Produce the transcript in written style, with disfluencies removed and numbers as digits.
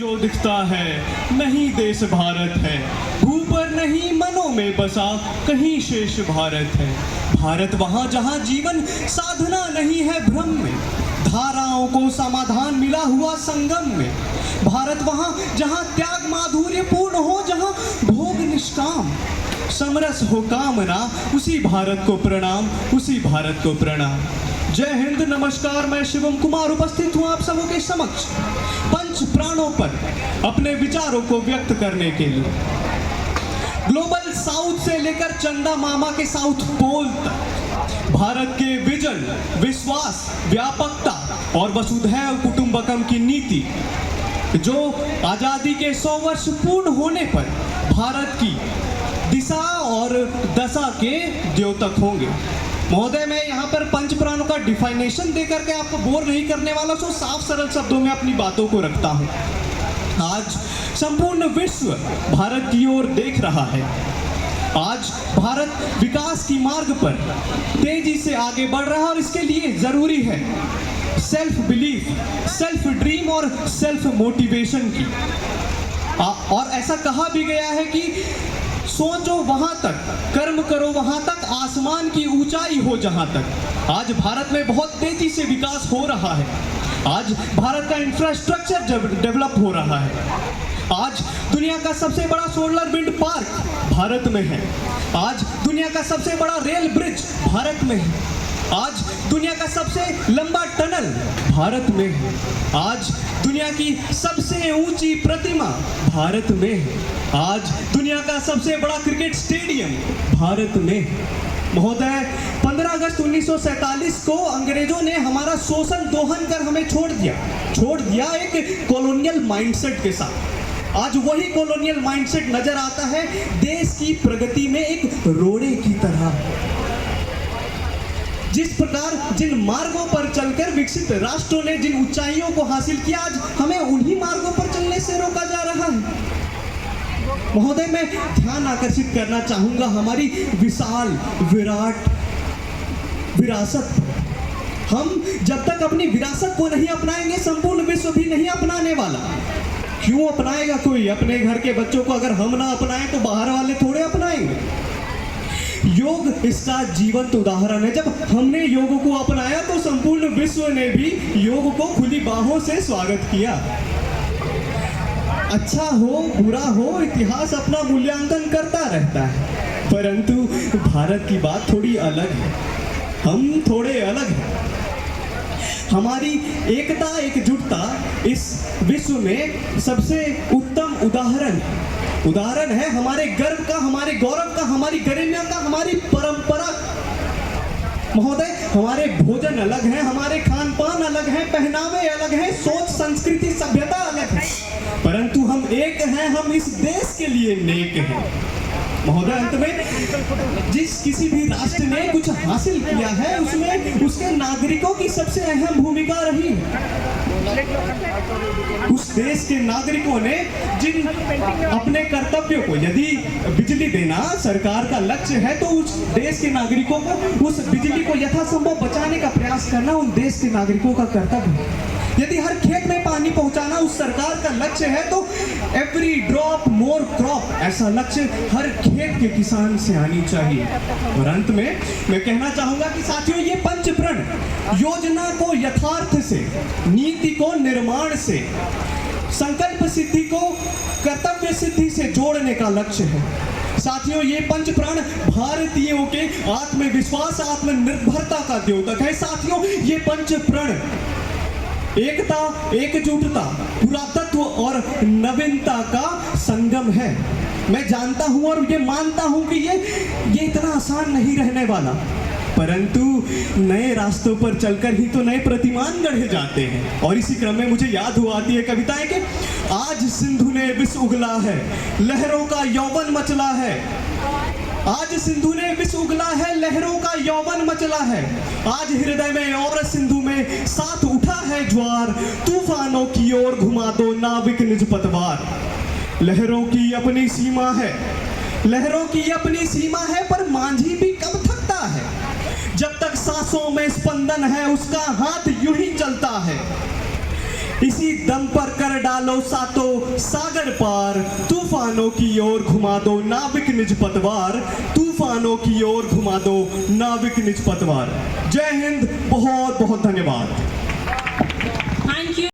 जो दिखता है नहीं देश भारत है, भू पर नहीं मनों में बसा कहीं शेष भारत है। भारत वहाँ जहाँ जीवन साधना नहीं है भ्रम में, धाराओं को समाधान मिला हुआ संगम में। भारत वहाँ जहाँ त्याग माधुर्य पूर्ण हो, जहाँ भोग निष्काम समरस हो कामना, उसी भारत को प्रणाम, उसी भारत को प्रणाम। जय हिंद, नमस्कार। मैं शिवम कुमार उपस्थित हूँ आप सबों के समक्ष पंच प्राणों पर अपने विचारों को व्यक्त करने के लिए। ग्लोबल साउथ से लेकर चंदा मामा के साउथ पोल तक भारत के विजन, विश्वास, व्यापकता और वसुधैव कुटुंबकम की नीति जो आजादी के 100 वर्ष पूर्ण होने पर भारत की दिशा और दशा के द्योतक होंगे। महोदय, मैं यहाँ पर पंच प्राणों का डिफाइनेशन देकर के आपको बोर नहीं करने वाला, सो साफ सरल शब्दों में अपनी बातों को रखता हूँ। आज संपूर्ण विश्व भारत की ओर देख रहा है। आज भारत विकास की मार्ग पर तेजी से आगे बढ़ रहा है और इसके लिए जरूरी है सेल्फ बिलीफ, सेल्फ ड्रीम और सेल्फ मोटिवेशन की। और ऐसा कहा भी गया है कि सोचो वहां तक, कर्म करो वहां तक, आसमान की ऊंचाई हो जहां तक। आज भारत में बहुत तेजी से विकास हो रहा है। आज भारत का इंफ्रास्ट्रक्चर डेवलप हो रहा है। आज दुनिया का सबसे बड़ा सोलर विंड पार्क भारत में है। आज दुनिया का सबसे बड़ा रेल ब्रिज भारत में है। आज दुनिया का सबसे लंबा टनल भारत में है। आज दुनिया की सबसे ऊंची प्रतिमा भारत में है। आज दुनिया का सबसे बड़ा क्रिकेट स्टेडियम भारत में है। महोदय, 15 अगस्त 1947 को अंग्रेजों ने हमारा शोषण दोहन कर हमें छोड़ दिया एक कॉलोनियल माइंडसेट के साथ। आज वही कॉलोनियल माइंडसेट नजर आता है देश की प्रगति में एक रोड़े की तरह। जिस प्रकार जिन मार्गों पर चलकर विकसित राष्ट्रों ने जिन ऊंचाइयों को हासिल किया, आज हमें उन्हीं मार्गों पर चलने से रोका जा रहा है। महोदय, मैं ध्यान आकर्षित करना चाहूंगा हमारी विशाल विराट विरासत। हम जब तक अपनी विरासत को नहीं अपनाएंगे, संपूर्ण विश्व भी नहीं अपनाने वाला। क्यों अपनाएगा कोई? अपने घर के बच्चों को अगर हम ना अपनाएं तो बाहर वाले थोड़े अपनाएंगे। योग इसका जीवंत उदाहरण है। जब हमने योग को अपनाया तो संपूर्ण विश्व ने भी योग को खुली बाहों से स्वागत किया। अच्छा हो बुरा हो, इतिहास अपना मूल्यांकन करता रहता है, परंतु भारत की बात थोड़ी अलग है। हम थोड़े अलग हैं। हमारी एकता, एकजुटता इस विश्व में सबसे उत्तम उदाहरण है हमारे गर्व का, हमारे गौरव का, हमारी गरिमा का, हमारी परंपरा। महोदय, हमारे भोजन अलग है, हमारे खान पान अलग है, पहनावे अलग है, सोच, संस्कृति, सभ्यता अलग है, परंतु हम एक हैं। हम इस देश के लिए नेक हैं। महोदय, अंत में जिस किसी भी राष्ट्र ने कुछ हासिल किया है उसमें उसके नागरिकों की सबसे अहम भूमिका रही है। उस देश के नागरिकों ने जिन अपने कर्तव्यों को, यदि बिजली देना सरकार का लक्ष्य है तो उस देश के नागरिकों को उस बिजली को यथासंभव बचाने का प्रयास करना उन देश के नागरिकों का कर्तव्य है। यदि हर खेत में पानी पहुंचाना उस सरकार का लक्ष्य है तो एवरी ड्रॉप मोर क्रॉप, ऐसा लक्ष्य हर खेत के किसान से आनी चाहिए। और अंत में मैं कहना चाहूंगा कि साथियों, ये पंच प्रण योजना को यथार्थ से, नीति को निर्माण से, संकल्प सिद्धि को कर्तव्य सिद्धि से जोड़ने का लक्ष्य है। साथियों, ये पंच प्राण भारतीयों के आत्मविश्वास, आत्मनिर्भरता का द्योतक है। साथियों, ये पंच प्रण एकता, एकजुटता, पुरातत्व और नवीनता का संगम है। मैं जानता हूं और ये मानता हूं कि ये इतना आसान नहीं रहने वाला, परंतु नए रास्तों पर चलकर ही तो नए प्रतिमान गढ़े जाते हैं। और इसी क्रम में मुझे याद हुआ आती है कविताएं कि आज सिंधु ने विष उगला है, लहरों का यौवन मचला है। आज सिंधु ने विष उगला है, लहरों का यौवन मचला है। आज हृदय में और सिंधु में साथ उठा है ज्वार, तूफानों की ओर घुमा दो नाविक निज पतवार। लहरों की अपनी सीमा है, लहरों की अपनी सीमा है, पर मांझी भी कब थकता है। जब तक सांसों में स्पंदन है उसका हाथ यूं ही चलता है। इसी दम पर कर डालो सातों सागर पार, तूफानों की ओर घुमा दो नाविक निज पतवार, तूफानों की ओर घुमा दो नाविक निज पतवार। जय हिंद, बहुत बहुत धन्यवाद।